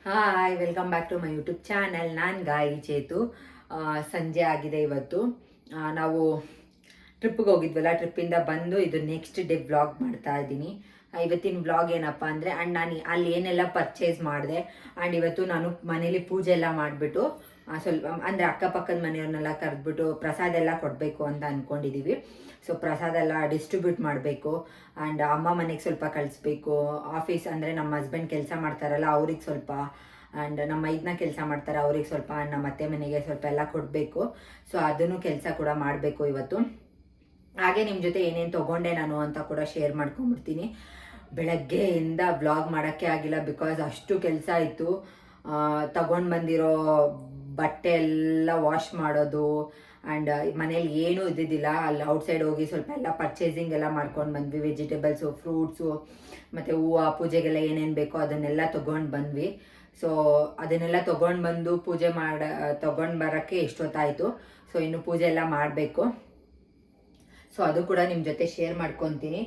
Hi, welcome back to my YouTube channel. ನಾನು ಗಾಯಿ ಚೇತು. ಸಂಜೆ ಆಗಿದೆ ಇವತ್ತು. ನಾವು ಟ್ರಿಪ್ಪಿಗೆ ಹೋಗಿದ್ವಲ್ಲ, ಟ್ರಿಪ್ಪಿಂದ ಬಂದು ಇದು ನೆಕ್ಸ್ಟ್ ಡೇ ವ್ಲಾಗ್ ಮಾಡ್ತಾ ಇದ್ದೀನಿ. ಇವತ್ತಿನ ವ್ಲಾಗ್ ಏನಪ್ಪ ಅಂದರೆ, ಆ್ಯಂಡ್ ನಾನು ಅಲ್ಲಿ ಏನೆಲ್ಲ ಪರ್ಚೇಸ್ ಮಾಡಿದೆ, ಆ್ಯಂಡ್ ಇವತ್ತು ನಾನು ಮನೇಲಿ ಪೂಜೆ ಎಲ್ಲ ಮಾಡಿಬಿಟ್ಟು ಸ್ವಲ್ಪ ಅಂದರೆ ಅಕ್ಕಪಕ್ಕದ ಮನೆಯವ್ರನ್ನೆಲ್ಲ ಕರೆದ್ಬಿಟ್ಟು ಪ್ರಸಾದ ಎಲ್ಲ ಕೊಡಬೇಕು ಅಂತ ಅಂದ್ಕೊಂಡಿದ್ದೀವಿ. ಸೊ ಪ್ರಸಾದ ಎಲ್ಲ ಡಿಸ್ಟ್ರಿಬ್ಯೂಟ್ ಮಾಡಬೇಕು. ಆ್ಯಂಡ್ ಅಮ್ಮ ಮನೆಗೆ ಸ್ವಲ್ಪ ಕಳಿಸ್ಬೇಕು. ಆಫೀಸ್ ಅಂದರೆ ನಮ್ಮ ಹಸ್ಬೆಂಡ್ ಕೆಲಸ ಮಾಡ್ತಾರಲ್ಲ, ಅವ್ರಿಗೆ ಸ್ವಲ್ಪ, ಆ್ಯಂಡ್ ನಮ್ಮ ಮೈದನ ಕೆಲಸ ಮಾಡ್ತಾರೆ, ಅವ್ರಿಗೆ ಸ್ವಲ್ಪ, ನಮ್ಮ ಅತ್ತೆ ಮನೆಗೆ ಸ್ವಲ್ಪ ಎಲ್ಲ ಕೊಡಬೇಕು. ಸೊ ಅದನ್ನು ಕೆಲಸ ಕೂಡ ಮಾಡಬೇಕು ಇವತ್ತು. ಹಾಗೆ ನಿಮ್ಮ ಜೊತೆ ಏನೇನು ತೊಗೊಂಡೆ ನಾನು ಅಂತ ಕೂಡ ಶೇರ್ ಮಾಡ್ಕೊಂಡ್ಬಿಡ್ತೀನಿ. ಬೆಳಗ್ಗೆಯಿಂದ ಬ್ಲಾಗ್ ಮಾಡೋಕ್ಕೆ ಆಗಿಲ್ಲ, ಬಿಕಾಸ್ ಅಷ್ಟು ಕೆಲಸ ಇತ್ತು. ತಗೊಂಡು ಬಂದಿರೋ ಬಟ್ಟೆ ಎಲ್ಲ ವಾಶ್ ಮಾಡೋದು, ಆ್ಯಂಡ್ ಮನೇಲಿ ಏನೂ ಇದ್ದಿದ್ದಿಲ್ಲ. ಅಲ್ಲಿ ಔಟ್ಸೈಡ್ ಹೋಗಿ ಸ್ವಲ್ಪ ಎಲ್ಲ ಪರ್ಚೇಸಿಂಗ್ ಎಲ್ಲ ಮಾಡ್ಕೊಂಡು ಬಂದ್ವಿ. ವೆಜಿಟೇಬಲ್ಸು, ಫ್ರೂಟ್ಸು, ಮತ್ತು ಹೂವು, ಪೂಜೆಗೆಲ್ಲ ಏನೇನು ಬೇಕೋ ಅದನ್ನೆಲ್ಲ ತೊಗೊಂಡು ಬಂದ್ವಿ. ಸೊ ಅದನ್ನೆಲ್ಲ ತೊಗೊಂಡು ಬಂದು ಪೂಜೆ ತೊಗೊಂಡು ಬರೋಕ್ಕೆ ಎಷ್ಟೊತ್ತಾಯಿತು. ಸೊ ಇನ್ನು ಪೂಜೆ ಎಲ್ಲ ಮಾಡಬೇಕು. ಸೊ ಅದು ಕೂಡ ನಿಮ್ಮ ಜೊತೆ ಶೇರ್ ಮಾಡ್ಕೊತೀನಿ.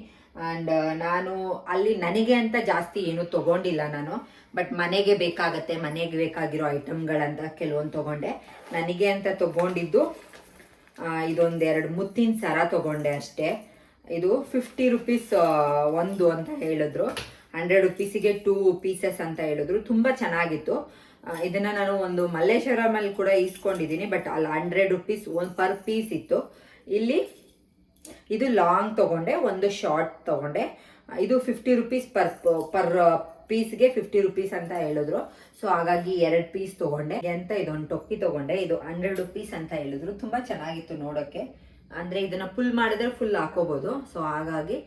ಆ್ಯಂಡ್ ನಾನು ಅಲ್ಲಿ ನನಗೆ ಅಂತ ಜಾಸ್ತಿ ಏನೂ ತೊಗೊಂಡಿಲ್ಲ ನಾನು, ಬಟ್ ಮನೆಗೆ ಬೇಕಾಗಿರೋ ಐಟಮ್ಗಳಂತ ಕೆಲವೊಂದು ತೊಗೊಂಡೆ. ನನಗೆ ಅಂತ ತೊಗೊಂಡಿದ್ದು ಇದೊಂದೆರಡು ಮುತ್ತಿನ ಸರ ತೊಗೊಂಡೆ ಅಷ್ಟೇ. ಇದು 50 ರೂಪೀಸ್ ಒಂದು ಅಂತ ಹೇಳಿದ್ರು, 100 ರೂಪೀಸಿಗೆ 2 ಪೀಸಸ್ ಅಂತ ಹೇಳಿದ್ರು. ತುಂಬ ಚೆನ್ನಾಗಿತ್ತು. ಇದನ್ನು ನಾನು ಒಂದು ಮಲ್ಲೇಶ್ವರಮಲ್ಲಿ ಕೂಡ ಇಸ್ಕೊಂಡಿದ್ದೀನಿ, ಬಟ್ ಅಲ್ಲಿ 100 ರೂಪೀಸ್ ಪರ್ ಪೀಸ್ ಇತ್ತು. ಇಲ್ಲಿ ಇದು ಲಾಂಗ್ ತೊಗೊಂಡೆ, ಒಂದು ಶಾರ್ಟ್ ತೊಗೊಂಡೆ. ಇದು 50 ರೂಪೀಸ್ ಪರ್ ಪೀಸ್ಗೆ 50 ರೂಪೀಸ್ ಅಂತ ಹೇಳಿದ್ರು. ಸೊ ಹಾಗಾಗಿ 2 ಪೀಸ್ ತೊಗೊಂಡೆ. ಅಂತ ಇದೊಂದು ಟೊಕ್ಕಿ ತೊಗೊಂಡೆ, ಇದು 100 ರೂಪೀಸ್ ಅಂತ ಹೇಳಿದ್ರು. ತುಂಬ ಚೆನ್ನಾಗಿತ್ತು ನೋಡೋಕ್ಕೆ. ಅಂದರೆ ಇದನ್ನು ಫುಲ್ ಮಾಡಿದ್ರೆ ಫುಲ್ ಹಾಕೋಬೋದು. ಸೊ ಹಾಗಾಗಿ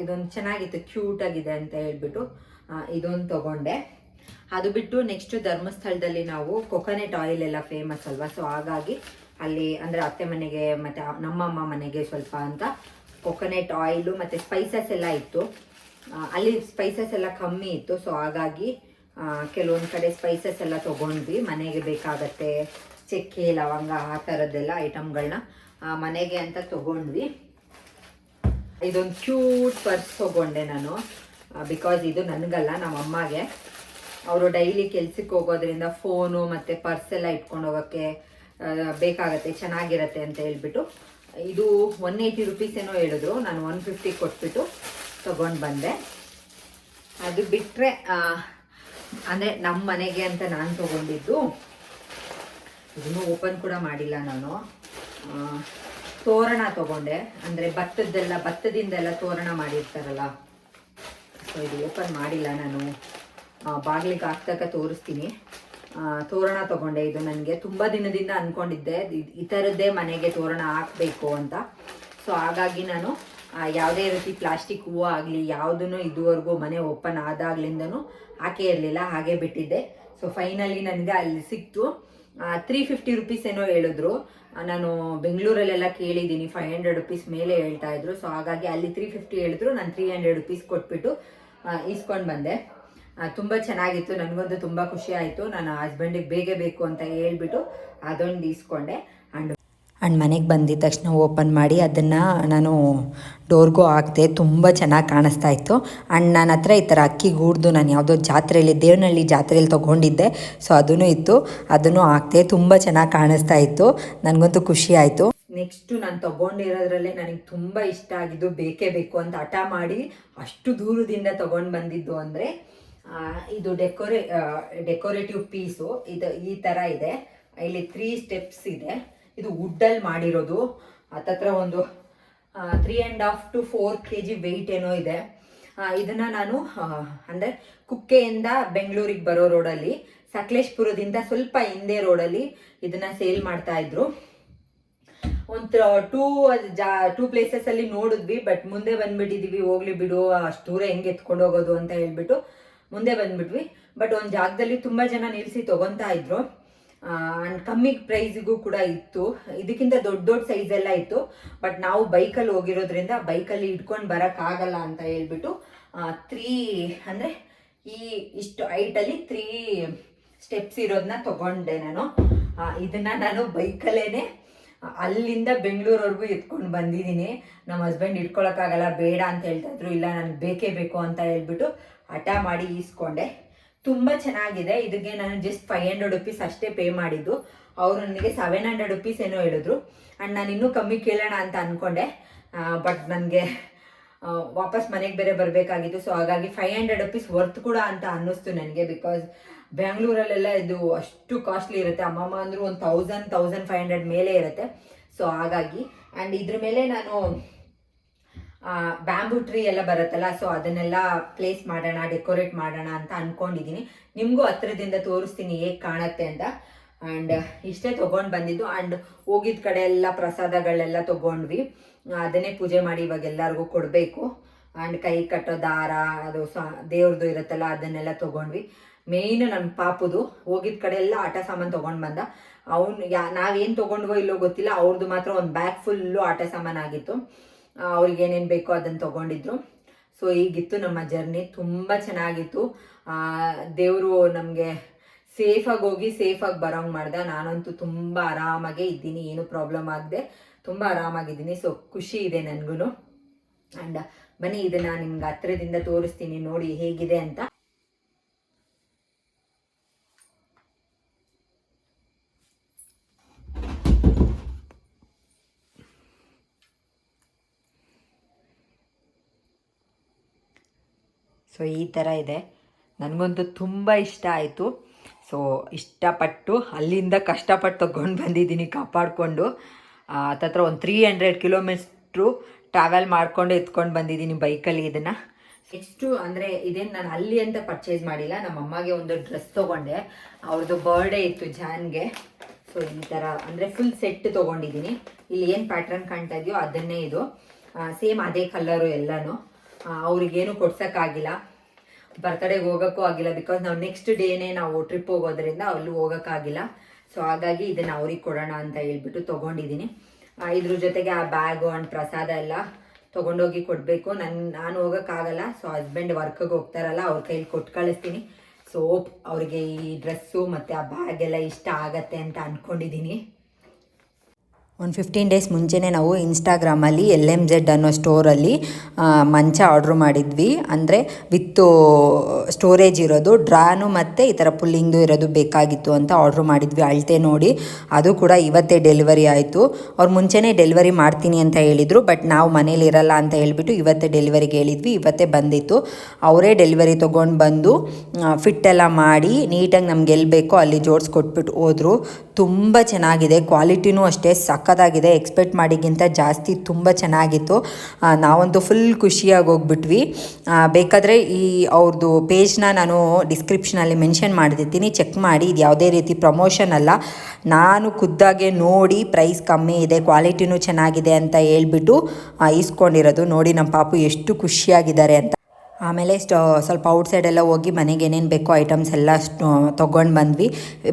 ಇದೊಂದು ಚೆನ್ನಾಗಿತ್ತು, ಕ್ಯೂಟಾಗಿದೆ ಅಂತ ಹೇಳ್ಬಿಟ್ಟು ಇದೊಂದು ತೊಗೊಂಡೆ. ಅದು ಬಿಟ್ಟು ನೆಕ್ಸ್ಟ್ ಧರ್ಮಸ್ಥಳದಲ್ಲಿ ನಾವು ಕೊಕೊನೆಟ್ ಆಯಿಲ್ ಎಲ್ಲ ಫೇಮಸ್ ಅಲ್ವಾ. ಸೊ ಹಾಗಾಗಿ ಅಲ್ಲಿ ಅಂದರೆ ಅತ್ತೆ ಮನೆಗೆ ಮತ್ತು ನಮ್ಮಮ್ಮ ಮನೆಗೆ ಸ್ವಲ್ಪ ಅಂತ ಕೊಕೊನೆಟ್ ಆಯಿಲು ಮತ್ತು ಸ್ಪೈಸಸ್ ಎಲ್ಲ ಇತ್ತು. ಅಲ್ಲಿ ಸ್ಪೈಸಸ್ ಎಲ್ಲ ಕಮ್ಮಿ ಇತ್ತು. ಸೊ ಹಾಗಾಗಿ ಕೆಲವೊಂದು ಕಡೆ ಸ್ಪೈಸಸ್ ಎಲ್ಲ ತೊಗೊಂಡ್ವಿ. ಮನೆಗೆ ಬೇಕಾಗತ್ತೆ ಚಕ್ಕೆ, ಲವಂಗ, ಆ ಥರದ್ದೆಲ್ಲ ಐಟಮ್ಗಳನ್ನ ಮನೆಗೆ ಅಂತ ತೊಗೊಂಡ್ವಿ. ಇದೊಂದು ಕ್ಯೂಟ್ ಪರ್ಸ್ ತೊಗೊಂಡೆ ನಾನು, ಬಿಕಾಸ್ ಇದು ನನಗಲ್ಲ, ನಮ್ಮ ಅಮ್ಮಗೆ. ಅವರು ಡೈಲಿ ಕೆಲ್ಸಕ್ಕೆ ಹೋಗೋದ್ರಿಂದ ಫೋನು ಮತ್ತು ಪರ್ಸ್ ಎಲ್ಲ ಇಟ್ಕೊಂಡು ಹೋಗೋಕ್ಕೆ ಬೇಕಾಗತ್ತೆ, ಚೆನ್ನಾಗಿರತ್ತೆ ಅಂತ ಹೇಳ್ಬಿಟ್ಟು ಇದು 180 ರೂಪೀಸ್ ಏನೋ ಹೇಳಿದ್ರು. ನಾನು 150 ಕೊಟ್ಬಿಟ್ಟು ತೊಗೊಂಡು ಬಂದೆ. ಅದು ಬಿಟ್ಟರೆ ಅಂದರೆ ನಮ್ಮ ಮನೆಗೆ ಅಂತ ನಾನು ತೊಗೊಂಡಿದ್ದು, ಇದನ್ನು ಓಪನ್ ಕೂಡ ಮಾಡಿಲ್ಲ ನಾನು. ತೋರಣ ತೊಗೊಂಡೆ, ಅಂದರೆ ಭತ್ತದಿಂದೆಲ್ಲ ತೋರಣ ಮಾಡಿರ್ತಾರಲ್ಲ. ಸೊ ಇದು ಓಪನ್ ಮಾಡಿಲ್ಲ ನಾನು, ಬಾಗಿಲಿಗೆ ಹಾಕ್ತಕ್ಕ ತೋರಿಸ್ತೀನಿ. ತೋರಣ ತೊಗೊಂಡೆ. ಇದು ನನಗೆ ತುಂಬ ದಿನದಿಂದ ಅಂದ್ಕೊಂಡಿದ್ದೆ ಈ ಥರದ್ದೇ ಮನೆಗೆ ತೋರಣ ಹಾಕಬೇಕು ಅಂತ. ಸೊ ಹಾಗಾಗಿ ನಾನು ಯಾವುದೇ ರೀತಿ ಪ್ಲಾಸ್ಟಿಕ್ ಹೂವು ಆಗಲಿ ಯಾವುದನ್ನು ಇದುವರೆಗೂ ಮನೆ ಓಪನ್ ಆದಾಗ್ಲಿಂದನೂ ಹಾಕೇ ಇರಲಿಲ್ಲ, ಹಾಗೆ ಬಿಟ್ಟಿದ್ದೆ. ಸೊ ಫೈನಲಿ ನನಗೆ ಅಲ್ಲಿ ಸಿಕ್ತು. 350 ರೂಪೀಸ್ ಏನೋ ಹೇಳಿದ್ರು. ನಾನು ಬೆಂಗಳೂರಲ್ಲೆಲ್ಲ ಕೇಳಿದ್ದೀನಿ 500 ರೂಪೀಸ್ ಮೇಲೆ ಹೇಳ್ತಾ ಇದ್ರು. ಸೊ ಹಾಗಾಗಿ ಅಲ್ಲಿ 350 ಹೇಳಿದ್ರು, ನಾನು 300 ರೂಪೀಸ್ ಕೊಟ್ಬಿಟ್ಟು ಇಸ್ಕೊಂಡು ಬಂದೆ. ತುಂಬ ಚೆನ್ನಾಗಿತ್ತು, ನನಗಂತೂ ತುಂಬ ಖುಷಿ ಆಯಿತು. ನಾನು ಹಸ್ಬೆಂಡಿಗೆ ಬೇಗ ಬೇಕು ಅಂತ ಹೇಳ್ಬಿಟ್ಟು ಅದೊಂದು ಇಸ್ಕೊಂಡೆ. ಆ್ಯಂಡ್ ಮನೆಗೆ ಬಂದಿದ್ದ ತಕ್ಷಣ ಓಪನ್ ಮಾಡಿ ಅದನ್ನು ನಾನು ಡೋರ್ಗೂ ಹಾಕಿದೆ. ತುಂಬ ಚೆನ್ನಾಗಿ ಕಾಣಿಸ್ತಾ ಇತ್ತು. ಆ್ಯಂಡ್ ನನ್ನ ಹತ್ರ ಈ ಥರ ಅಕ್ಕಿ ಗೂಡ್ದು ನಾನು ಯಾವುದೋ ಜಾತ್ರೆಯಲ್ಲಿ, ದೇವನಹಳ್ಳಿ ಜಾತ್ರೆಯಲ್ಲಿ ತೊಗೊಂಡಿದ್ದೆ. ಸೊ ಅದೂ ಇತ್ತು, ಅದನ್ನು ಹಾಕಿದೆ. ತುಂಬ ಚೆನ್ನಾಗಿ ಕಾಣಿಸ್ತಾ ಇತ್ತು, ನನಗಂತೂ ಖುಷಿ ಆಯಿತು. ನೆಕ್ಸ್ಟು ನಾನು ತೊಗೊಂಡಿರೋದ್ರಲ್ಲೇ ನನಗೆ ತುಂಬ ಇಷ್ಟ ಆಗಿದ್ದು, ಬೇಕೇ ಬೇಕು ಅಂತ ಹಠ ಮಾಡಿ ಅಷ್ಟು ದೂರದಿಂದ ತೊಗೊಂಡು ಬಂದಿದ್ದು ಅಂದರೆ ಇದು ಡೆಕೋರೇಟಿವ್ ಪೀಸು. ಇದು ಈ ಥರ ಇದೆ. ಇಲ್ಲಿ 3 ಸ್ಟೆಪ್ಸ್ ಇದೆ. ಇದು ವುಡ್ಡಲ್ಲಿ ಮಾಡಿರೋದು. ಹತ್ತತ್ರ ಒಂದು 3.5 to 4 kg ವೆಯ್ಟ್ ಏನೋ ಇದೆ. ಇದನ್ನು ನಾನು ಅಂದರೆ ಕುಕ್ಕೆಯಿಂದ ಬೆಂಗಳೂರಿಗೆ ಬರೋ ರೋಡಲ್ಲಿ, ಸಕಲೇಶ್ಪುರದಿಂದ ಸ್ವಲ್ಪ ಹಿಂದೆ ರೋಡಲ್ಲಿ ಇದನ್ನು ಸೇಲ್ ಮಾಡ್ತಾಯಿದ್ರು. ಒಂದು ಟೂ ಪ್ಲೇಸಸಲ್ಲಿ ನೋಡಿದ್ವಿ, ಬಟ್ ಮುಂದೆ ಬಂದುಬಿಟ್ಟಿದ್ದೀವಿ. ಹೋಗ್ಲಿ ಬಿಡು, ಅಷ್ಟು ದೂರ ಹೆಂಗೆ ಎತ್ಕೊಂಡು ಹೋಗೋದು ಅಂತ ಹೇಳ್ಬಿಟ್ಟು ಮುಂದೆ ಬಂದುಬಿಟ್ವಿ. ಬಟ್ ಒಂದು ಜಾಗದಲ್ಲಿ ತುಂಬ ಜನ ನಿಲ್ಲಿಸಿ ತೊಗೊತಾ ಇದ್ರು. ಆ್ಯಂಡ್ ಕಮ್ಮಿ ಪ್ರೈಸಿಗೂ ಕೂಡ ಇತ್ತು. ಇದಕ್ಕಿಂತ ದೊಡ್ಡ ಸೈಜೆಲ್ಲ ಇತ್ತು. ಬಟ್ ನಾವು ಬೈಕಲ್ಲಿ ಹೋಗಿರೋದ್ರಿಂದ ಬೈಕಲ್ಲಿ ಇಟ್ಕೊಂಡು ಬರೋಕ್ಕಾಗಲ್ಲ ಅಂತ ಹೇಳ್ಬಿಟ್ಟು 3 ಅಂದರೆ ಇಷ್ಟು ಹೈಟಲ್ಲಿ 3 ಸ್ಟೆಪ್ಸ್ ಇರೋದನ್ನ ತೊಗೊಂಡೆ ನಾನು. ಇದನ್ನು ನಾನು ಬೈಕಲ್ಲೇ ಅಲ್ಲಿಂದ ಬೆಂಗಳೂರವರೆಗೂ ಎತ್ಕೊಂಡು ಬಂದಿದ್ದೀನಿ. ನಮ್ಮ ಹಸ್ಬೆಂಡ್ ಇಟ್ಕೊಳಕ್ಕಾಗಲ್ಲ, ಬೇಡ ಅಂತ ಹೇಳ್ತಾ ಇದ್ರು. ಇಲ್ಲ ನನಗೆ ಬೇಕೇ ಬೇಕು ಅಂತ ಹೇಳ್ಬಿಟ್ಟು ಹಠ ಮಾಡಿ ಈಸ್ಕೊಂಡೆ. ತುಂಬ ಚೆನ್ನಾಗಿದೆ. ಇದಕ್ಕೆ ನಾನು ಜಸ್ಟ್ 500 ರುಪೀಸ್ ಅಷ್ಟೇ ಪೇ ಮಾಡಿದ್ದು. ಅವರು ನನಗೆ 700 ರುಪೀಸ್ ಏನೋ ಹೇಳಿದ್ರು. ಆ್ಯಂಡ್ ನಾನು ಇನ್ನೂ ಕಮ್ಮಿ ಕೇಳೋಣ ಅಂತ ಅಂದ್ಕೊಂಡೆ, ಬಟ್ ನನಗೆ ವಾಪಸ್ ಮನೆಗೆ ಬೇರೆ ಬರಬೇಕಾಗಿತ್ತು. ಸೊ ಹಾಗಾಗಿ 500 ರುಪೀಸ್ ವರ್ತ್ ಕೂಡ ಅಂತ ಅನ್ನಿಸ್ತು ನನಗೆ. ಬಿಕಾಸ್ ಬ್ಯಾಂಗ್ಳೂರಲ್ಲೆಲ್ಲ ಇದು ಅಷ್ಟು ಕಾಸ್ಟ್ಲಿ ಇರುತ್ತೆ. ಅಮ್ಮಮ್ಮ ಅಂದರೂ ಒಂದು 1500 ಮೇಲೆ ಇರುತ್ತೆ. ಸೊ ಹಾಗಾಗಿ ಆ್ಯಂಡ್ ಇದ್ರ ಮೇಲೆ ನಾನು ಬ್ಯಾಂಬೂ ಟ್ರೀ ಎಲ್ಲ ಬರುತ್ತಲ್ಲ, ಸೊ ಅದನ್ನೆಲ್ಲ ಪ್ಲೇಸ್ ಮಾಡೋಣ, ಡೆಕೋರೇಟ್ ಮಾಡೋಣ ಅಂತ ಅಂದ್ಕೊಂಡಿದ್ದೀನಿ. ನಿಮಗೂ ಹತ್ರದಿಂದ ತೋರಿಸ್ತೀನಿ ಹೇಗೆ ಕಾಣುತ್ತೆ ಅಂತ. ಆ್ಯಂಡ್ ಇಷ್ಟೇ ತೊಗೊಂಡು ಬಂದಿದ್ದು. ಆ್ಯಂಡ್ ಹೋಗಿದ್ದ ಕಡೆ ಎಲ್ಲ ಪ್ರಸಾದಗಳೆಲ್ಲ ತೊಗೊಂಡ್ವಿ. ಅದನ್ನೇ ಪೂಜೆ ಮಾಡಿ ಇವಾಗ ಎಲ್ಲರಿಗೂ ಕೊಡಬೇಕು. ಆ್ಯಂಡ್ ಕೈ ಕಟ್ಟೋ ದಾರ, ಅದು ದೇವ್ರದ್ದು ಇರುತ್ತಲ್ಲ, ಅದನ್ನೆಲ್ಲ ತೊಗೊಂಡ್ವಿ. ಮೇಯ್ನು ನನ್ನ ಪಾಪುದು ಹೋಗಿದ್ದ ಕಡೆ ಎಲ್ಲ ಆಟ ಸಾಮಾನು ತೊಗೊಂಡು ಬಂದ. ಅವ್ನು ನಾವೇನು ತೊಗೊಂಡ್ವೋ ಇಲ್ಲೋ ಗೊತ್ತಿಲ್ಲ, ಅವ್ರದ್ದು ಮಾತ್ರ ಒಂದು ಬ್ಯಾಗ್ ಫುಲ್ಲು ಆಟ ಸಾಮಾನಾಗಿತ್ತು. ಅವ್ರಿಗೆ ಏನೇನು ಬೇಕೋ ಅದನ್ನು ತೊಗೊಂಡಿದ್ರು. ಸೊ ಹೀಗಿತ್ತು ನಮ್ಮ ಜರ್ನಿ. ತುಂಬ ಚೆನ್ನಾಗಿತ್ತು. ದೇವರು ನಮಗೆ ಸೇಫಾಗಿ ಹೋಗಿ ಸೇಫಾಗಿ ಬರೋಂಗೆ ಮಾಡ್ದೆ. ನಾನಂತೂ ತುಂಬ ಆರಾಮಾಗೇ ಇದ್ದೀನಿ, ಏನು ಪ್ರಾಬ್ಲಮ್ ಆಗದೆ ತುಂಬ ಆರಾಮಾಗಿದ್ದೀನಿ. ಸೊ ಖುಷಿ ಇದೆ ನನಗೂ. ಆ್ಯಂಡ್ ಬನ್ನಿ ಇದನ್ನು ನಿಮ್ಗೆ ಹತ್ರದಿಂದ ತೋರಿಸ್ತೀನಿ, ನೋಡಿ ಹೇಗಿದೆ ಅಂತ. ಸೊ ಈ ಥರ ಇದೆ. ನನಗಂತೂ ತುಂಬ ಇಷ್ಟ ಆಯಿತು. ಸೊ ಇಷ್ಟಪಟ್ಟು ಅಲ್ಲಿಂದ ಕಷ್ಟಪಟ್ಟು ತೊಗೊಂಡು ಬಂದಿದ್ದೀನಿ ಕಾಪಾಡಿಕೊಂಡು. ಹತ್ತತ್ರ ಒಂದು 300 ಕಿಲೋಮೀಟ್ರು ಟ್ರಾವೆಲ್ ಮಾಡಿಕೊಂಡು ಎತ್ಕೊಂಡು ಬಂದಿದ್ದೀನಿ ಬೈಕಲ್ಲಿ ಇದನ್ನು. ನೆಕ್ಸ್ಟು ಅಂದರೆ ಇದೇನು ನಾನು ಅಲ್ಲಿ ಅಂತ ಪರ್ಚೇಸ್ ಮಾಡಿಲ್ಲ. ನಮ್ಮ ಅಮ್ಮಗೆ ಒಂದು ಡ್ರೆಸ್ ತೊಗೊಂಡೆ, ಅವ್ರದ್ದು ಬರ್ಡೇ ಇತ್ತು ಜಾನ್ಗೆ. ಸೊ ಈ ಥರ ಅಂದರೆ ಫುಲ್ ಸೆಟ್ ತೊಗೊಂಡಿದ್ದೀನಿ. ಇಲ್ಲಿ ಏನು ಪ್ಯಾಟ್ರನ್ ಕಾಣ್ತಾ ಇದೆಯೋ ಅದನ್ನೇ ಇದು, ಸೇಮ್ ಅದೇ ಕಲರು ಎಲ್ಲನೂ. ಅವ್ರಿಗೇನು ಕೊಡ್ಸೋಕ್ಕಾಗಿಲ್ಲ, ಬರ್ತಡೇಗೆ ಹೋಗೋಕ್ಕೂ ಆಗಿಲ್ಲ. ಬಿಕಾಸ್ ನಾವು ನೆಕ್ಸ್ಟ್ ಡೇನೇ ನಾವು ಟ್ರಿಪ್ ಹೋಗೋದ್ರಿಂದ ಅಲ್ಲಿ ಹೋಗೋಕ್ಕಾಗಿಲ್ಲ. ಸೊ ಹಾಗಾಗಿ ಇದನ್ನು ಅವ್ರಿಗೆ ಕೊಡೋಣ ಅಂತ ಹೇಳ್ಬಿಟ್ಟು ತೊಗೊಂಡಿದ್ದೀನಿ. ಇದ್ರ ಜೊತೆಗೆ ಆ ಬ್ಯಾಗು ಆ್ಯಂಡ್ ಪ್ರಸಾದ ಎಲ್ಲ ತೊಗೊಂಡೋಗಿ ಕೊಡಬೇಕು. ನಾನು ಹೋಗೋಕ್ಕಾಗಲ್ಲ. ಸೊ ಹಸ್ಬೆಂಡ್ ವರ್ಕಿಗೆ ಹೋಗ್ತಾರಲ್ಲ, ಅವ್ರ ಕೈಲಿ ಕೊಟ್ಟು ಕಳಿಸ್ತೀನಿ. ಸೊ ಅವ್ರಿಗೆ ಈ ಡ್ರೆಸ್ಸು ಮತ್ತು ಆ ಬ್ಯಾಗ್ ಎಲ್ಲ ಇಷ್ಟ ಆಗತ್ತೆ ಅಂತ ಅಂದ್ಕೊಂಡಿದ್ದೀನಿ. ಒಂದು 15 ಡೇಸ್ ಮುಂಚೆನೇ ನಾವು ಇನ್ಸ್ಟಾಗ್ರಾಮಲ್ಲಿ LMZ ಅನ್ನೋ ಸ್ಟೋರಲ್ಲಿ ಮಂಚ ಆರ್ಡ್ರ್ ಮಾಡಿದ್ವಿ. ಅಂದರೆ ವಿತ್ತು ಸ್ಟೋರೇಜ್ ಇರೋದು, ಡ್ರಾನು ಮತ್ತು ಈ ಥರ ಪುಲ್ಲಿಂಗ್ದು ಇರೋದು ಬೇಕಾಗಿತ್ತು ಅಂತ ಆರ್ಡ್ರ್ ಮಾಡಿದ್ವಿ. ಅಳತೆ ನೋಡಿ ಅದು ಕೂಡ ಇವತ್ತೇ ಡೆಲಿವರಿ ಆಯಿತು. ಅವ್ರು ಮುಂಚೆನೇ ಡೆಲಿವರಿ ಮಾಡ್ತೀನಿ ಅಂತ ಹೇಳಿದರು, ಬಟ್ ನಾವು ಮನೇಲಿ ಇರಲ್ಲ ಅಂತ ಹೇಳಿಬಿಟ್ಟು ಇವತ್ತೇ ಡೆಲಿವರಿಗೆ ಹೇಳಿದ್ವಿ. ಇವತ್ತೇ ಬಂದಿತ್ತು. ಅವರೇ ಡೆಲಿವರಿ ತೊಗೊಂಡು ಬಂದು ಫಿಟ್ಟೆಲ್ಲ ಮಾಡಿ ನೀಟಾಗಿ ನಮ್ಗೆ ಎಲ್ಲಿ ಬೇಕೋ ಅಲ್ಲಿ ಜೋಡಿಸ್ಕೊಟ್ಬಿಟ್ಟು ಹೋದರು. ತುಂಬ ಚೆನ್ನಾಗಿದೆ, ಕ್ವಾಲಿಟಿನೂ ಅಷ್ಟೇ ಸಕ್ಕತ್ತಾಗಿದೆ. ಎಕ್ಸ್ಪೆಕ್ಟ್ ಮಾಡಿಗಿಂತ ಜಾಸ್ತಿ ತುಂಬ ಚೆನ್ನಾಗಿತ್ತು. ನಾವಂತೂ ಫುಲ್ ಖುಷಿಯಾಗಿ ಹೋಗ್ಬಿಟ್ವಿ. ಬೇಕಾದರೆ ಈ ಅವ್ರದ್ದು ಪೇಜ್ನ ನಾನು ಡಿಸ್ಕ್ರಿಪ್ಷನಲ್ಲಿ ಮೆನ್ಷನ್ ಮಾಡಿರ್ತೀನಿ, ಚೆಕ್ ಮಾಡಿ. ಇದು ಯಾವುದೇ ರೀತಿ ಪ್ರಮೋಷನ್ ಅಲ್ಲ, ನಾನು ಖುದ್ದಾಗೆ ನೋಡಿ ಪ್ರೈಸ್ ಕಮ್ಮಿ ಇದೆ, ಕ್ವಾಲಿಟಿನೂ ಚೆನ್ನಾಗಿದೆ ಅಂತ ಹೇಳ್ಬಿಟ್ಟು ಇಸ್ಕೊಂಡಿರೋದು. ನೋಡಿ ನಮ್ಮ ಪಾಪು ಎಷ್ಟು ಖುಷಿಯಾಗಿದ್ದಾರೆ ಅಂತ. ಆಮೇಲೆ ಸ್ವಲ್ಪ ಔಟ್ಸೈಡೆಲ್ಲ ಹೋಗಿ ಮನೆಗೆ ಏನೇನು ಬೇಕೋ ಐಟಮ್ಸ್ ಎಲ್ಲ ತೊಗೊಂಡು ಬಂದ್ವಿ.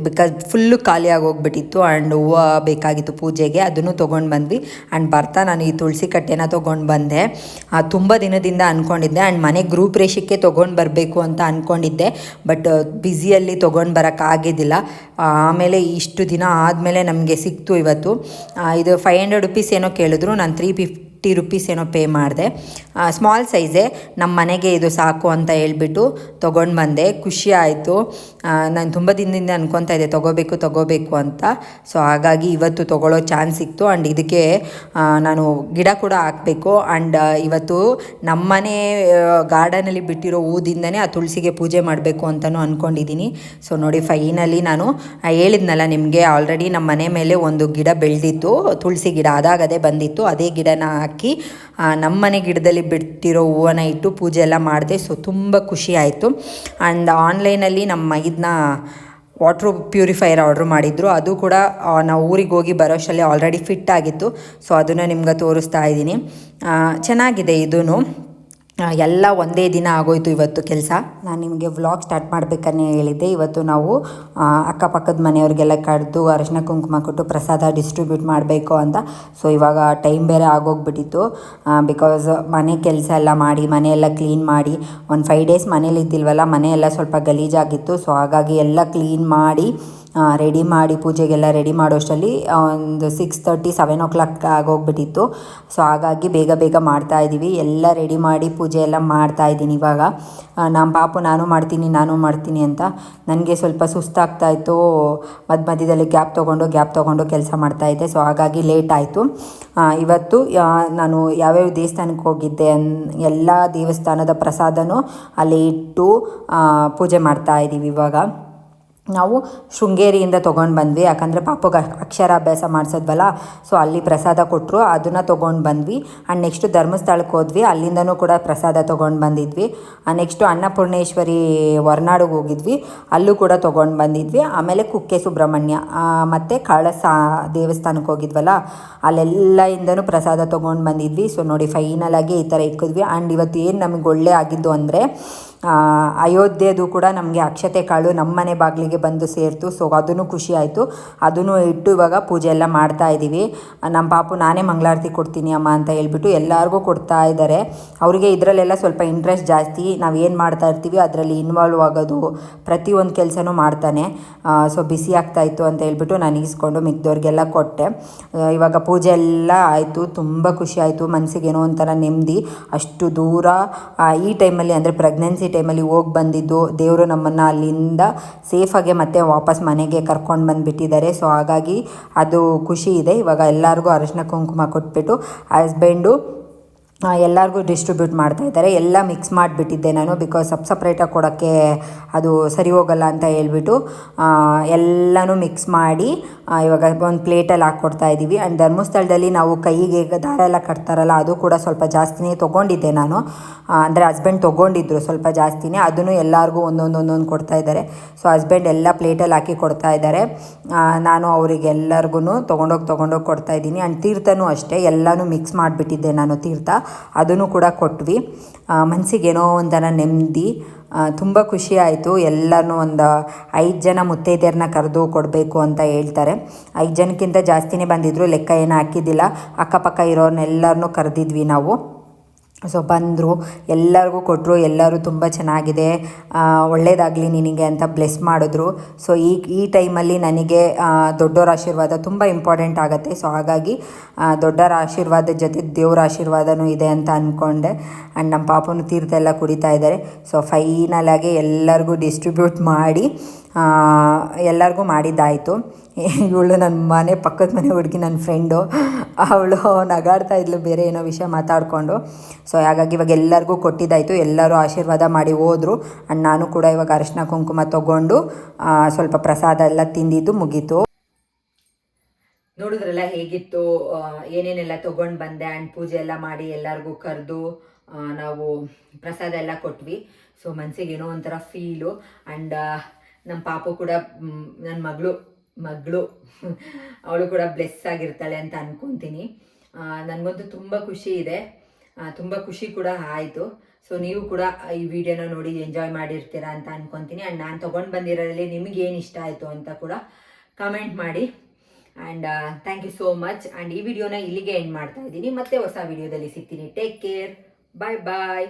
ಬಿಕಾಸ್ ಫುಲ್ಲು ಖಾಲಿಯಾಗಿ ಹೋಗ್ಬಿಟ್ಟಿತ್ತು. ಆ್ಯಂಡ್ ಹೂವು ಬೇಕಾಗಿತ್ತು ಪೂಜೆಗೆ, ಅದನ್ನು ತೊಗೊಂಡು ಬಂದ್ವಿ. ಆ್ಯಂಡ್ ಬರ್ತಾ ನಾನು ಈ ತುಳಸಿ ಕಟ್ಟೆನ ತೊಗೊಂಡು ಬಂದೆ. ತುಂಬ ದಿನದಿಂದ ಅಂದ್ಕೊಂಡಿದ್ದೆ. ಆ್ಯಂಡ್ ಮನೆ ಗ್ರೂಪ್ ರೇಷಕ್ಕೆ ತೊಗೊಂಡು ಬರಬೇಕು ಅಂತ ಅಂದ್ಕೊಂಡಿದ್ದೆ, ಬಟ್ ಬ್ಯುಸಿಯಲ್ಲಿ ತೊಗೊಂಡು ಬರೋಕ್ಕಾಗಿದ್ದಿಲ್ಲ. ಆಮೇಲೆ ಇಷ್ಟು ದಿನ ಆದಮೇಲೆ ನಮಗೆ ಸಿಕ್ತು ಇವತ್ತು. ಇದು 500 ರುಪೀಸ್ ಏನೋ ಕೇಳಿದ್ರು, ನಾನು 350 ರುಪೀಸ್ ಏನೋ ಪೇ ಮಾಡಿದೆ. ಸ್ಮಾಲ್ ಸೈಜೇ, ನಮ್ಮ ಮನೆಗೆ ಇದು ಸಾಕು ಅಂತ ಹೇಳ್ಬಿಟ್ಟು ತೊಗೊಂಡು ಬಂದೆ. ಖುಷಿ ಆಯಿತು. ನಾನು ತುಂಬ ದಿನದಿಂದ ಅನ್ಕೊತಾ ಇದ್ದೆ ತೊಗೋಬೇಕು ಅಂತ. ಸೊ ಹಾಗಾಗಿ ಇವತ್ತು ತೊಗೊಳ್ಳೋ ಚಾನ್ಸ್ ಸಿಕ್ತು. ಆ್ಯಂಡ್ ಇದಕ್ಕೆ ನಾನು ಗಿಡ ಕೂಡ ಹಾಕಬೇಕು. ಆ್ಯಂಡ್ ಇವತ್ತು ನಮ್ಮನೆ ಗಾರ್ಡನಲ್ಲಿ ಬಿಟ್ಟಿರೋ ಹೂದಿಂದನೇ ಆ ತುಳಸಿಗೆ ಪೂಜೆ ಮಾಡಬೇಕು ಅಂತಲೂ ಅಂದ್ಕೊಂಡಿದ್ದೀನಿ. ಸೊ ನೋಡಿ ಫೈನಲಿ ನಾನು ಹೇಳಿದ್ನಲ್ಲ ನಿಮಗೆ, ಆಲ್ರೆಡಿ ನಮ್ಮ ಮನೆ ಮೇಲೆ ಒಂದು ಗಿಡ ಬೆಳೆದಿತ್ತು, ತುಳಸಿ ಗಿಡ. ಅದಾಗದೇ ಬಂದಿತ್ತು. ಅದೇ ಗಿಡನ ಹಾಕಿ ನಮ್ಮನೆ ಗಿಡದಲ್ಲಿ ಬಿಟ್ಟಿರೋ ಹೂವನ್ನ ಇಟ್ಟು ಪೂಜೆ ಎಲ್ಲ ಮಾಡಿದೆ. ಸೊ ತುಂಬ ಖುಷಿ ಆಯಿತು. ಆ್ಯಂಡ್ ಆನ್ಲೈನಲ್ಲಿ ನಮ್ಮ ಇದನ್ನ ವಾಟ್ರ್ ಪ್ಯೂರಿಫೈಯರ್ ಆರ್ಡ್ರ್ ಮಾಡಿದ್ರು. ಅದು ಕೂಡ ನಾವು ಊರಿಗೆ ಹೋಗಿ ಬರೋಷ್ಟರಲ್ಲಿ ಆಲ್ರೆಡಿ ಫಿಟ್ ಆಗಿತ್ತು. ಸೊ ಅದನ್ನು ನಿಮ್ಗೆ ತೋರಿಸ್ತಾ ಇದ್ದೀನಿ. ಚೆನ್ನಾಗಿದೆ ಇದೂ. ಎಲ್ಲ ಒಂದೇ ದಿನ ಆಗೋಯ್ತು ಇವತ್ತು ಕೆಲಸ. ನಾನು ನಿಮಗೆ ವ್ಲಾಗ್ ಸ್ಟಾರ್ಟ್ ಮಾಡಬೇಕನ್ನೇ ಹೇಳಿದ್ದೆ. ಇವತ್ತು ನಾವು ಅಕ್ಕಪಕ್ಕದ ಮನೆಯವ್ರಿಗೆಲ್ಲ ಕರೆದು ಅರಿಶಿನ ಕುಂಕುಮ ಕೊಟ್ಟು ಪ್ರಸಾದ ಡಿಸ್ಟ್ರಿಬ್ಯೂಟ್ ಮಾಡಬೇಕು ಅಂತ. ಸೊ ಇವಾಗ ಟೈಮ್ ಬೇರೆ ಆಗೋಗ್ಬಿಟ್ಟಿತ್ತು. ಬಿಕಾಸ್ ಮನೆ ಕೆಲಸ ಎಲ್ಲ ಮಾಡಿ, ಮನೆಯೆಲ್ಲ ಕ್ಲೀನ್ ಮಾಡಿ, ಒಂದು 5 ಡೇಸ್ ಮನೇಲಿ ಇದ್ದಿಲ್ವಲ್ಲ, ಮನೆಯೆಲ್ಲ ಸ್ವಲ್ಪ ಗಲೀಜಾಗಿತ್ತು. ಸೊ ಹಾಗಾಗಿ ಎಲ್ಲ ಕ್ಲೀನ್ ಮಾಡಿ ರೆಡಿ ಮಾಡಿ ಪೂಜೆಗೆಲ್ಲ ರೆಡಿ ಮಾಡೋಷ್ಟರಲ್ಲಿ ಒಂದು 6:30 7 o'clock ಆಗೋಗ್ಬಿಟ್ಟಿತ್ತು. ಸೊ ಹಾಗಾಗಿ ಬೇಗ ಬೇಗ ಮಾಡ್ತಾಯಿದ್ದೀವಿ. ಎಲ್ಲ ರೆಡಿ ಮಾಡಿ ಪೂಜೆ ಎಲ್ಲ ಮಾಡ್ತಾಯಿದ್ದೀನಿ ಇವಾಗ. ನಮ್ಮ ಪಾಪು ನಾನು ಮಾಡ್ತೀನಿ ಅಂತ ನನಗೆ ಸ್ವಲ್ಪ ಸುಸ್ತಾಗ್ತಾಯಿತ್ತು. ಮಧ್ಯದಲ್ಲಿ ಗ್ಯಾಪ್ ತೊಗೊಂಡು ಕೆಲಸ ಮಾಡ್ತಾಯಿದ್ದೆ. ಸೊ ಹಾಗಾಗಿ ಲೇಟ್ ಆಯಿತು. ಇವತ್ತು ನಾನು ಯಾವ್ಯಾವ ದೇವಸ್ಥಾನಕ್ಕೆ ಹೋಗಿದ್ದೆ ಎಲ್ಲ ದೇವಸ್ಥಾನದ ಪ್ರಸಾದನೂ ಅಲ್ಲಿ ಇಟ್ಟು ಪೂಜೆ ಮಾಡ್ತಾಯಿದ್ದೀವಿ. ಇವಾಗ ನಾವು ಶೃಂಗೇರಿಯಿಂದ ತೊಗೊಂಡು ಬಂದ್ವಿ, ಯಾಕಂದರೆ ಪಾಪಗೆ ಅಕ್ಷರಾಭ್ಯಾಸ ಮಾಡಿಸಿದ್ವಲ್ಲ. ಸೊ ಅಲ್ಲಿ ಪ್ರಸಾದ ಕೊಟ್ಟರು, ಅದನ್ನು ತೊಗೊಂಡು ಬಂದ್ವಿ. ಆ್ಯಂಡ್ ನೆಕ್ಸ್ಟು ಧರ್ಮಸ್ಥಳಕ್ಕೆ ಹೋದ್ವಿ, ಅಲ್ಲಿಂದನೂ ಕೂಡ ಪ್ರಸಾದ ತೊಗೊಂಡು ಬಂದಿದ್ವಿ. ನೆಕ್ಸ್ಟು ಅನ್ನಪೂರ್ಣೇಶ್ವರಿ ಹೊರನಾಡಿಗೆ ಹೋಗಿದ್ವಿ, ಅಲ್ಲೂ ಕೂಡ ತೊಗೊಂಡು ಬಂದಿದ್ವಿ. ಆಮೇಲೆ ಕುಕ್ಕೆ ಸುಬ್ರಹ್ಮಣ್ಯ ಮತ್ತು ಕಳಸ ದೇವಸ್ಥಾನಕ್ಕೆ ಹೋಗಿದ್ವಲ್ಲ, ಅಲ್ಲೆಲ್ಲಯಿಂದನೂ ಪ್ರಸಾದ ತೊಗೊಂಡು ಬಂದಿದ್ವಿ. ಸೊ ನೋಡಿ ಫೈನಲಾಗಿ ಈ ಥರ ಇಕ್ಕಿದ್ವಿ. ಆ್ಯಂಡ್ ಇವತ್ತು ಏನು ನಮಗೆ ಒಳ್ಳೆ ಆಗಿದ್ದು ಅಂದರೆ ಅಯೋಧ್ಯೆದು ಕೂಡ ನಮಗೆ ಅಕ್ಷತೆ ಕಾಳು ನಮ್ಮ ಮನೆ ಬಾಗಿಲಿಗೆ ಬಂದು ಸೇರಿತು. ಸೊ ಅದೂ ಖುಷಿ ಆಯಿತು. ಅದನ್ನು ಇಟ್ಟು ಇವಾಗ ಪೂಜೆ ಎಲ್ಲ ಮಾಡ್ತಾಯಿದ್ದೀವಿ. ನಮ್ಮ ಪಾಪು ನಾನೇ ಮಂಗಳಾರತಿ ಕೊಡ್ತೀನಿ ಅಮ್ಮ ಅಂತ ಹೇಳ್ಬಿಟ್ಟು ಎಲ್ಲರಿಗೂ ಕೊಡ್ತಾ ಇದ್ದಾರೆ. ಅವರಿಗೆ ಇದರಲ್ಲೆಲ್ಲ ಸ್ವಲ್ಪ ಇಂಟ್ರೆಸ್ಟ್ ಜಾಸ್ತಿ. ನಾವು ಏನು ಮಾಡ್ತಾ ಇರ್ತೀವಿ ಅದರಲ್ಲಿ ಇನ್ವಾಲ್ವ್ ಆಗೋದು, ಪ್ರತಿಯೊಂದು ಕೆಲಸನೂ ಮಾಡ್ತಾನೆ. ಸೊ ಬಿಸಿ ಆಗ್ತಾಯಿತ್ತು ಅಂತ ಹೇಳ್ಬಿಟ್ಟು ನಾನು ಈಸ್ಕೊಂಡು ಮಿಕ್ದವ್ರಿಗೆಲ್ಲ ಕೊಟ್ಟೆ. ಇವಾಗ ಪೂಜೆ ಎಲ್ಲ ಆಯಿತು. ತುಂಬ ಖುಷಿ ಆಯಿತು, ಮನಸ್ಸಿಗೇನೋ ಒಂಥರ ನೆಮ್ಮದಿ. ಅಷ್ಟು ದೂರ ಈ ಟೈಮಲ್ಲಿ ಅಂದರೆ ಪ್ರೆಗ್ನೆನ್ಸಿ ಟೈಮಲ್ಲಿ ಹೋಗಿ ಬಂದಿದ್ದು, ದೇವರು ನಮ್ಮನ್ನು ಅಲ್ಲಿಂದ ಸೇಫಾಗೆ ಮತ್ತೆ ವಾಪಸ್ ಮನೆಗೆ ಕರ್ಕೊಂಡು ಬಂದುಬಿಟ್ಟಿದ್ದಾರೆ. ಸೊ ಹಾಗಾಗಿ ಅದು ಖುಷಿ ಇದೆ. ಇವಾಗ ಎಲ್ಲರಿಗೂ ಅರಿಶಿನ ಕುಂಕುಮ ಕೊಟ್ಬಿಟ್ಟು ಹಸ್ಬೆಂಡು ಎಲ್ಲರಿಗೂ ಡಿಸ್ಟ್ರಿಬ್ಯೂಟ್ ಮಾಡ್ತಾಯಿದ್ದಾರೆ. ಎಲ್ಲ ಮಿಕ್ಸ್ ಮಾಡಿಬಿಟ್ಟಿದ್ದೆ ನಾನು, ಬಿಕಾಸ್ ಸಪ್ರೇಟಾಗಿ ಕೊಡೋಕ್ಕೆ ಅದು ಸರಿ ಹೋಗಲ್ಲ ಅಂತ ಹೇಳ್ಬಿಟ್ಟು ಎಲ್ಲನೂ ಮಿಕ್ಸ್ ಮಾಡಿ ಇವಾಗ ಒಂದು ಪ್ಲೇಟಲ್ಲಿ ಹಾಕ್ಕೊಡ್ತಾ ಇದ್ದೀವಿ. ಆ್ಯಂಡ್ ಧರ್ಮಸ್ಥಳದಲ್ಲಿ ನಾವು ಕೈಗೆ ದಾರ ಎಲ್ಲ ಕಟ್ತಾರಲ್ಲ, ಅದು ಕೂಡ ಸ್ವಲ್ಪ ಜಾಸ್ತಿನೇ ತೊಗೊಂಡಿದ್ದೆ ನಾನು. ಅಂದರೆ ಹಸ್ಬೆಂಡ್ ತೊಗೊಂಡಿದ್ರು ಸ್ವಲ್ಪ ಜಾಸ್ತಿನೇ, ಅದನ್ನು ಎಲ್ಲರಿಗೂ ಒಂದೊಂದು ಕೊಡ್ತಾ ಇದ್ದಾರೆ. ಸೊ ಹಸ್ಬೆಂಡ್ ಎಲ್ಲ ಪ್ಲೇಟಲ್ಲಿ ಹಾಕಿ ಕೊಡ್ತಾ ಇದ್ದಾರೆ. ನಾನು ಅವರಿಗೆಲ್ಲರಿಗೂ ತೊಗೊಂಡೋಗಿ ಕೊಡ್ತಾಯಿದ್ದೀನಿ. ಆ್ಯಂಡ್ ತೀರ್ಥನೂ ಅಷ್ಟೇ, ಎಲ್ಲನೂ ಮಿಕ್ಸ್ ಮಾಡಿಬಿಟ್ಟಿದ್ದೆ ನಾನು ತೀರ್ಥ, ಅದನ್ನು ಕೂಡ ಕೊಟ್ವಿ. ಮನಸ್ಸಿಗೇನೋ ಒಂಥರ ನೆಮ್ಮದಿ, ತುಂಬ ಖುಷಿ ಆಯಿತು. ಎಲ್ಲನೂ ಒಂದು 5 ಜನ ಮುತ್ತೈದೆಯರನ್ನ ಕರೆದು ಕೊಡಬೇಕು ಅಂತ ಹೇಳ್ತಾರೆ. 5 ಜನಕ್ಕಿಂತ ಜಾಸ್ತಿನೇ ಬಂದಿದ್ದರು, ಲೆಕ್ಕ ಏನು ಹಾಕಿದ್ದಿಲ್ಲ. ಅಕ್ಕಪಕ್ಕ ಇರೋರ್ನೆಲ್ಲರನ್ನೂ ಕರೆದಿದ್ವಿ ನಾವು. ಸೊ ಬಂದರು, ಎಲ್ಲರಿಗೂ ಕೊಟ್ಟರು. ಎಲ್ಲರೂ ತುಂಬ ಚೆನ್ನಾಗಿದೆ, ಒಳ್ಳೆಯದಾಗಲಿ ನಿನಗೆ ಅಂತ ಬ್ಲೆಸ್ ಮಾಡಿದ್ರು. ಸೊ ಈ ಟೈಮಲ್ಲಿ ನನಗೆ ದೊಡ್ಡವರ ಆಶೀರ್ವಾದ ತುಂಬ ಇಂಪಾರ್ಟೆಂಟ್ ಆಗುತ್ತೆ. ಸೊ ಹಾಗಾಗಿ ದೊಡ್ಡವರ ಆಶೀರ್ವಾದದ ಜೊತೆ ದೇವರ ಆಶೀರ್ವಾದನೂ ಇದೆ ಅಂತ ಅಂದ್ಕೊಂಡೆ. ಆ್ಯಂಡ್ ನಮ್ಮ ಪಾಪನೂ ತೀರ್ಥ ಎಲ್ಲ ಕುಡಿತಾ ಇದ್ದಾರೆ. ಸೊ ಫೈನಲಾಗಿ ಎಲ್ಲರಿಗೂ ಡಿಸ್ಟ್ರಿಬ್ಯೂಟ್ ಮಾಡಿ ಎಲ್ಲರಿಗೂ ಮಾಡಿದ್ದಾಯಿತು. ಇವಳು ನನ್ನ ಮನೆ ಪಕ್ಕದ ಮನೆ ಹುಡುಗಿ, ನನ್ನ ಫ್ರೆಂಡು, ಅವಳು ನಗಾಡ್ತಾ ಇದ್ಲು ಬೇರೆ ಏನೋ ವಿಷಯ ಮಾತಾಡಿಕೊಂಡು. ಸೊ ಹಾಗಾಗಿ ಇವಾಗ ಎಲ್ಲರಿಗೂ ಕೊಟ್ಟಿದ್ದಾಯಿತು. ಎಲ್ಲರೂ ಆಶೀರ್ವಾದ ಮಾಡಿ ಹೋದರು. ಆ್ಯಂಡ್ ನಾನು ಕೂಡ ಇವಾಗ ಅರಿಶಿನ ಕುಂಕುಮ ತೊಗೊಂಡು ಸ್ವಲ್ಪ ಪ್ರಸಾದ ಎಲ್ಲ ತಿಂದಿದ್ದು ಮುಗೀತು. ನೋಡಿದ್ರಲ್ಲ ಹೇಗಿತ್ತು, ಏನೇನೆಲ್ಲ ತೊಗೊಂಡು ಬಂದೆ. ಆ್ಯಂಡ್ ಪೂಜೆ ಎಲ್ಲ ಮಾಡಿ ಎಲ್ಲರಿಗೂ ಕರೆದು ನಾವು ಪ್ರಸಾದ ಎಲ್ಲ ಕೊಟ್ವಿ. ಸೊ ಮನಸ್ಸಿಗೆ ಏನೋ ಒಂಥರ ಫೀಲು. ಆ್ಯಂಡ್ ನಮ್ಮ ಪಾಪು ಕೂಡ, ನನ್ನ ಮಗಳು ಅವಳು ಕೂಡ ಬ್ಲೆಸ್ ಆಗಿರ್ತಾಳೆ ಅಂತ ಅಂದ್ಕೊತೀನಿ. ನನಗಂತೂ ತುಂಬ ಖುಷಿ ಇದೆ, ತುಂಬ ಖುಷಿ ಕೂಡ ಆಯಿತು. ಸೊ ನೀವು ಕೂಡ ಈ ವಿಡಿಯೋನ ನೋಡಿ ಎಂಜಾಯ್ ಮಾಡಿರ್ತೀರಾ ಅಂತ ಅಂದ್ಕೊತೀನಿ. ಆ್ಯಂಡ್ ನಾನು ತೊಗೊಂಡು ಬಂದಿರೋದ್ರಲ್ಲಿ ನಿಮಗೇನು ಇಷ್ಟ ಆಯಿತು ಅಂತ ಕೂಡ ಕಮೆಂಟ್ ಮಾಡಿ. And thank you so much. And ಈ ವಿಡಿಯೋನ ಇಲ್ಲಿಗೆ ಎಂಡ್ ಮಾಡ್ತಾ ಇದ್ದೀನಿ. ಮತ್ತೆ ಹೊಸ ವಿಡಿಯೋದಲ್ಲಿ ಸಿಗ್ತೀನಿ. ಟೇಕ್ ಕೇರ್, ಬಾಯ್ ಬಾಯ್.